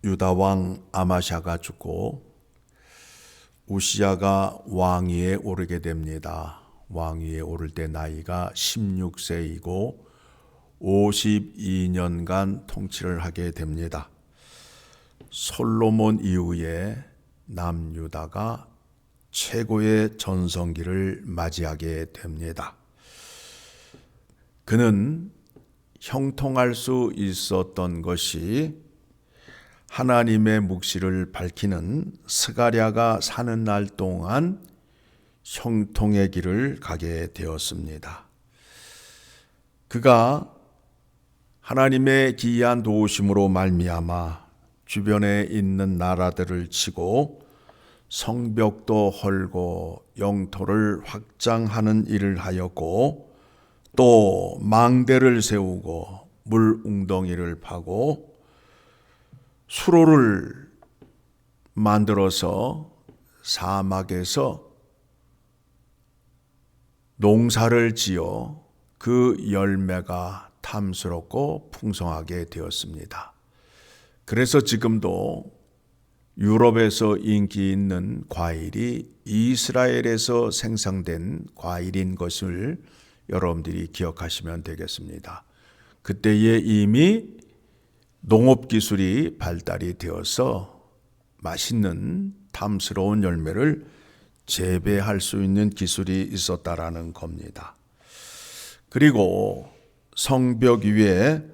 유다 왕 아마샤가 죽고 우시야가 왕위에 오르게 됩니다. 왕위에 오를 때 나이가 16세이고 52년간 통치를 하게 됩니다. 솔로몬 이후에 남유다가 최고의 전성기를 맞이하게 됩니다. 그는 형통할 수 있었던 것이 하나님의 묵시를 밝히는 스가랴가 사는 날 동안 형통의 길을 가게 되었습니다. 그가 하나님의 기이한 도우심으로 말미암아 주변에 있는 나라들을 치고 성벽도 헐고 영토를 확장하는 일을 하였고, 또 망대를 세우고 물웅덩이를 파고 수로를 만들어서 사막에서 농사를 지어 그 열매가 탐스럽고 풍성하게 되었습니다. 그래서 지금도 유럽에서 인기 있는 과일이 이스라엘에서 생산된 과일인 것을 여러분들이 기억하시면 되겠습니다. 그때에 이미 농업기술이 발달이 되어서 맛있는 탐스러운 열매를 재배할 수 있는 기술이 있었다라는 겁니다. 그리고 성벽 위에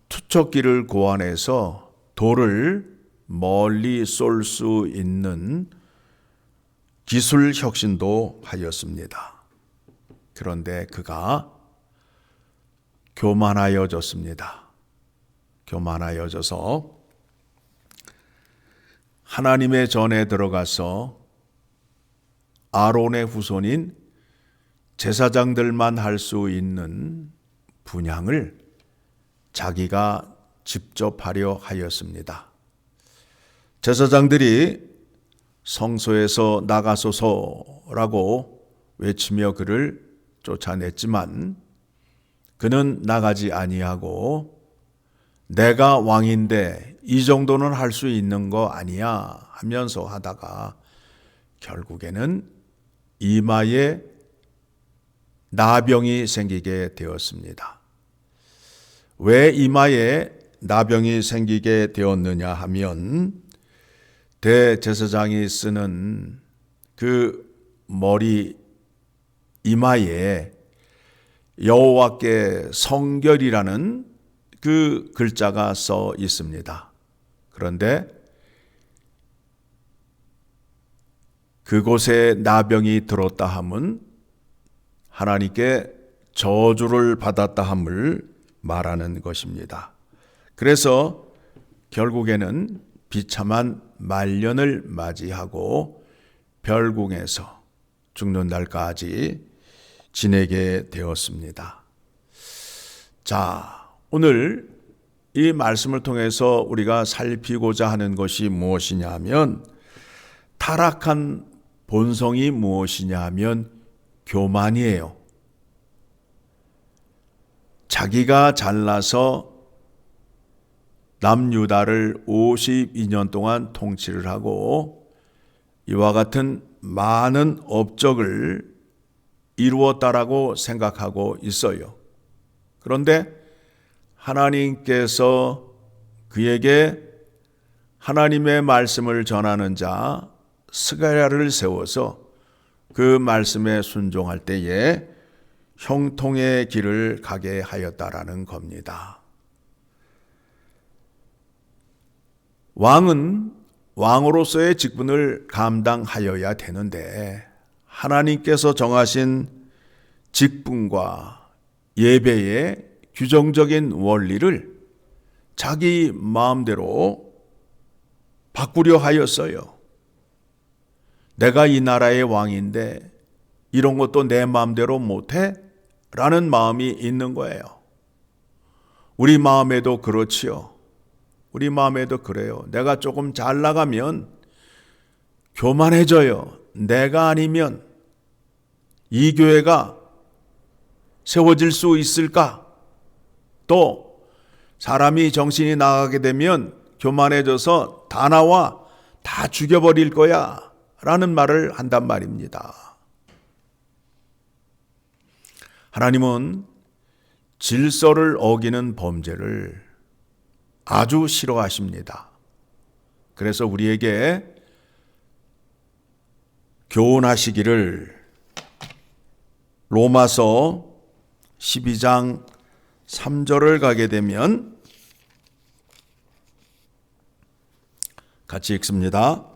투척기를 고안해서 돌을 멀리 쏠 수 있는 기술 혁신도 하였습니다. 그런데 그가 교만하여졌습니다. 교만하여져서 하나님의 전에 들어가서 아론의 후손인 제사장들만 할 수 있는 분향을 자기가 직접 하려 하였습니다. 제사장들이 성소에서 나가소서라고 외치며 그를 쫓아냈지만 그는 나가지 아니하고 내가 왕인데 이 정도는 할 수 있는 거 아니야 하면서 하다가 결국에는 이마에 나병이 생기게 되었습니다. 왜 이마에 나병이 생기게 되었느냐 하면 대제사장이 쓰는 그 머리 이마에 여호와께 성결이라는 그 글자가 써 있습니다. 그런데 그곳에 나병이 들었다 함은 하나님께 저주를 받았다 함을 말하는 것입니다. 그래서 결국에는 비참한 말년을 맞이하고 별궁에서 죽는 날까지 지내게 되었습니다. 자, 오늘 이 말씀을 통해서 우리가 살피고자 하는 것이 무엇이냐 하면 타락한 본성이 무엇이냐 하면 교만이에요. 자기가 잘나서 남유다를 52년 동안 통치를 하고 이와 같은 많은 업적을 이루었다라고 생각하고 있어요. 그런데 하나님께서 그에게 하나님의 말씀을 전하는 자 스가랴를 세워서 그 말씀에 순종할 때에 형통의 길을 가게 하였다라는 겁니다. 왕은 왕으로서의 직분을 감당하여야 되는데 하나님께서 정하신 직분과 예배의 규정적인 원리를 자기 마음대로 바꾸려 하였어요. 내가 이 나라의 왕인데 이런 것도 내 마음대로 못해? 라는 마음이 있는 거예요. 우리 마음에도 그렇지요. 우리 마음에도 그래요. 내가 조금 잘 나가면 교만해져요. 내가 아니면 이 교회가 세워질 수 있을까? 또 사람이 정신이 나가게 되면 교만해져서 다 나와 다 죽여버릴 거야 라는 말을 한단 말입니다. 하나님은 질서를 어기는 범죄를 아주 싫어하십니다. 그래서 우리에게 교훈하시기를 로마서 12장 3절을 가게 되면 같이 읽습니다.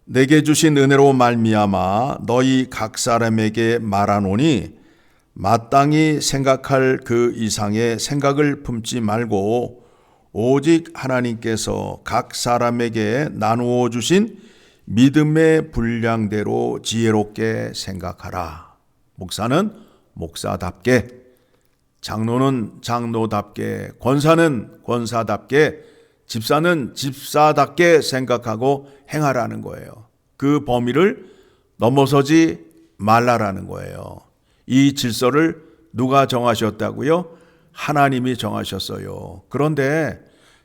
내게 주신 은혜로 말미암아 너희 각 사람에게 말하노니 마땅히 생각할 그 이상의 생각을 품지 말고 오직 하나님께서 각 사람에게 나누어 주신 믿음의 분량대로 지혜롭게 생각하라. 목사는 목사답게, 장로는 장로답게, 권사는 권사답게, 집사는 집사답게 생각하고 행하라는 거예요. 그 범위를 넘어서지 말라라는 거예요. 이 질서를 누가 정하셨다고요? 하나님이 정하셨어요. 그런데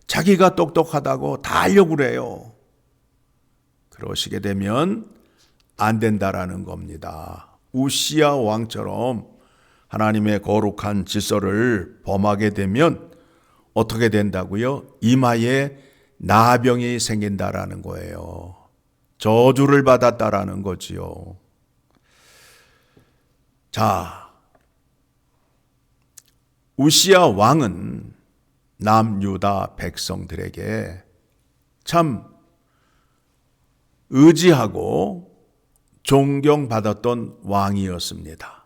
자기가 똑똑하다고 다 하려고 그래요. 그러시게 되면 안 된다라는 겁니다. 우시야 왕처럼 하나님의 거룩한 질서를 범하게 되면 어떻게 된다고요? 이마에 나병이 생긴다라는 거예요. 저주를 받았다라는 거지요. 자, 우시야 왕은 남유다 백성들에게 참 의지하고 존경받았던 왕이었습니다.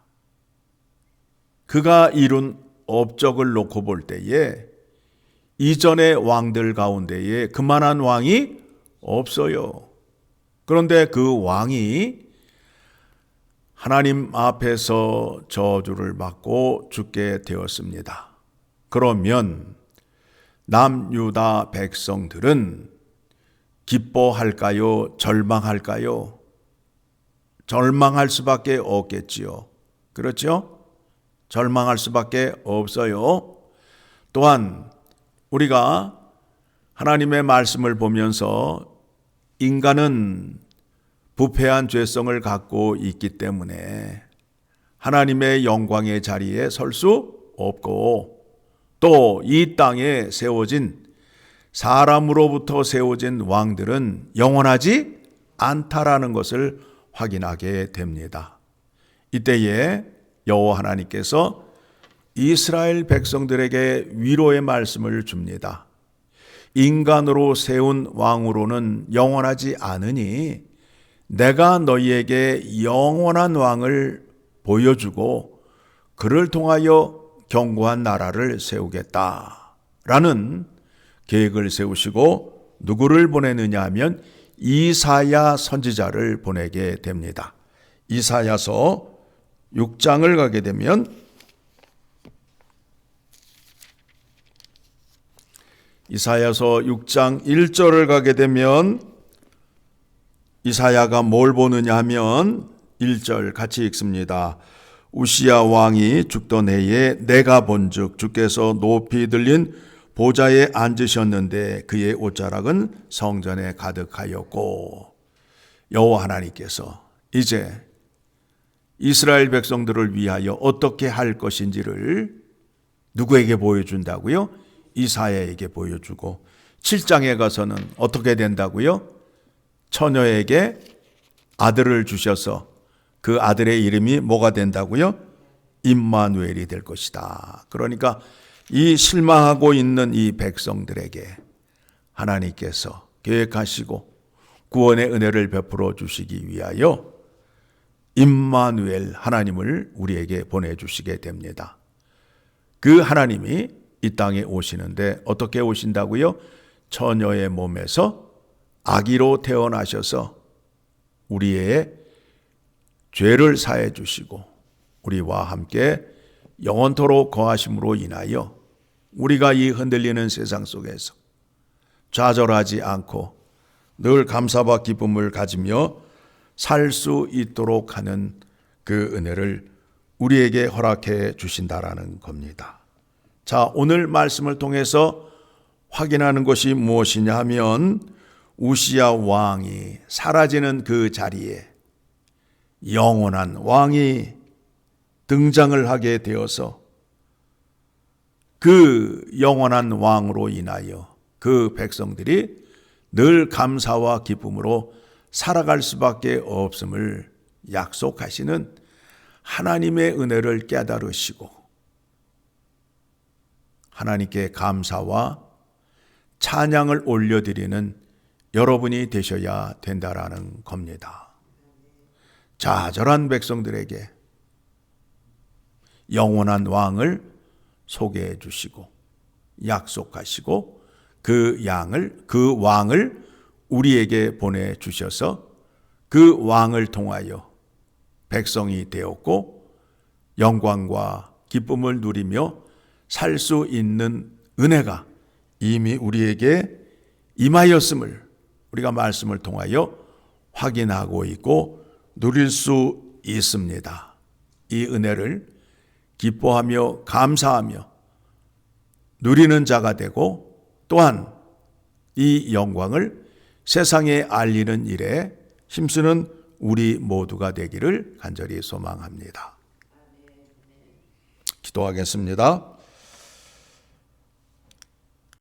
그가 이룬 업적을 놓고 볼 때에 이전의 왕들 가운데에 그만한 왕이 없어요. 그런데 그 왕이 하나님 앞에서 저주를 받고 죽게 되었습니다. 그러면 남유다 백성들은 기뻐할까요? 절망할까요? 절망할 수밖에 없겠지요. 그렇죠? 절망할 수밖에 없어요. 또한 우리가 하나님의 말씀을 보면서 인간은 부패한 죄성을 갖고 있기 때문에 하나님의 영광의 자리에 설 수 없고 또 이 땅에 세워진 사람으로부터 세워진 왕들은 영원하지 않다라는 것을 확인하게 됩니다. 이때에 여호와 하나님께서 이스라엘 백성들에게 위로의 말씀을 줍니다. 인간으로 세운 왕으로는 영원하지 않으니 내가 너희에게 영원한 왕을 보여주고 그를 통하여 견고한 나라를 세우겠다라는 계획을 세우시고 누구를 보내느냐 하면 이사야 선지자를 보내게 됩니다. 이사야서 6장을 가게 되면 이사야서 6장 1절을 가게 되면 이사야가 뭘 보느냐 하면 1절 같이 읽습니다. 우시야 왕이 죽던 해에 내가 본즉 주께서 높이 들린 보좌에 앉으셨는데 그의 옷자락은 성전에 가득하였고 여호와 하나님께서 이제 이스라엘 백성들을 위하여 어떻게 할 것인지를 누구에게 보여준다고요? 이사야에게 보여주고 7장에 가서는 어떻게 된다고요? 처녀에게 아들을 주셔서 그 아들의 이름이 뭐가 된다고요? 임마누엘이 될 것이다. 그러니까 이 실망하고 있는 이 백성들에게 하나님께서 계획하시고 구원의 은혜를 베풀어 주시기 위하여 임마누엘 하나님을 우리에게 보내주시게 됩니다. 그 하나님이 이 땅에 오시는데 어떻게 오신다고요? 처녀의 몸에서 아기로 태어나셔서 우리의 죄를 사해 주시고 우리와 함께 영원토록 거하심으로 인하여 우리가 이 흔들리는 세상 속에서 좌절하지 않고 늘 감사와 기쁨을 가지며 살 수 있도록 하는 그 은혜를 우리에게 허락해 주신다라는 겁니다. 자, 오늘 말씀을 통해서 확인하는 것이 무엇이냐 하면 우시야 왕이 사라지는 그 자리에 영원한 왕이 등장을 하게 되어서 그 영원한 왕으로 인하여 그 백성들이 늘 감사와 기쁨으로 살아갈 수밖에 없음을 약속하시는 하나님의 은혜를 깨달으시고 하나님께 감사와 찬양을 올려드리는 여러분이 되셔야 된다라는 겁니다. 좌절한 백성들에게 영원한 왕을 소개해 주시고 약속하시고 그 왕을 우리에게 보내주셔서 그 왕을 통하여 백성이 되었고 영광과 기쁨을 누리며 살 수 있는 은혜가 이미 우리에게 임하였음을 우리가 말씀을 통하여 확인하고 있고 누릴 수 있습니다. 이 은혜를 기뻐하며 감사하며 누리는 자가 되고 또한 이 영광을 세상에 알리는 일에 힘쓰는 우리 모두가 되기를 간절히 소망합니다. 기도하겠습니다.